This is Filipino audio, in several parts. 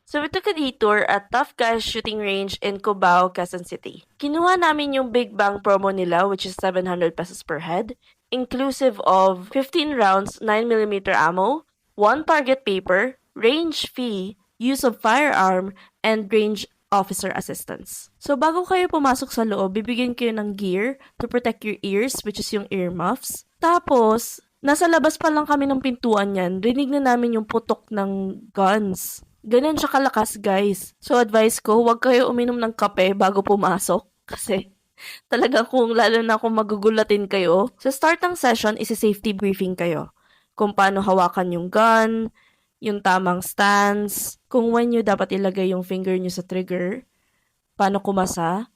So we took a detour at Tough Guys Shooting Range in Cubao, Quezon City. Kinuha namin yung Big Bang promo nila, which is 700 pesos per head, inclusive of 15 rounds 9mm ammo, 1 target paper, range fee, use of firearm, and range officer assistance. So bago kayo pumasok sa loob, bibigyan kayo ng gear to protect your ears, which is yung earmuffs. Tapos, nasa labas pa lang kami ng pintuan yan, rinig na namin yung putok ng guns. Ganun siya kalakas, guys. So, advice ko, huwag kayo uminom ng kape bago pumasok. Kasi, talaga kung lalo na kung magugulatin kayo. Sa start ng session, isi-safety briefing kayo. Kung paano hawakan yung gun, yung tamang stance, kung when nyo dapat ilagay yung finger nyo sa trigger, paano kumasa,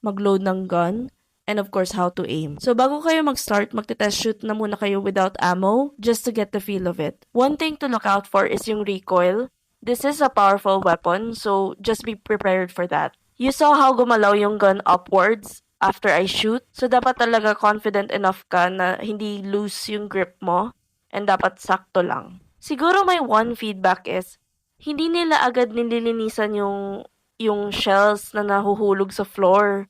mag-load ng gun, and of course, how to aim. So, bago kayo mag-start, magte-test shoot na muna kayo without ammo just to get the feel of it. One thing to look out for is yung recoil. This is a powerful weapon, so just be prepared for that. You saw how gumalaw yung gun upwards after I shoot, so dapat talaga confident enough ka na hindi loose yung grip mo, and dapat sakto lang. Siguro my one feedback is, hindi nila agad nililinisan yung shells na nahuhulog sa floor.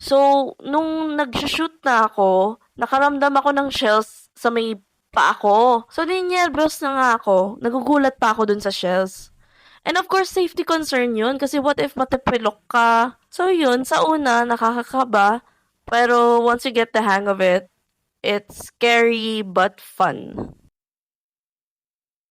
So, nung nag-shoot na ako, nakaramdam ako ng shells sa may pa ako. So, ninyervyos na nga ako. Nagugulat pa ako dun sa shells. And of course, safety concern yun kasi what if matapilok ka? So, yun, sa una, nakakakaba. Pero once you get the hang of it, it's scary but fun.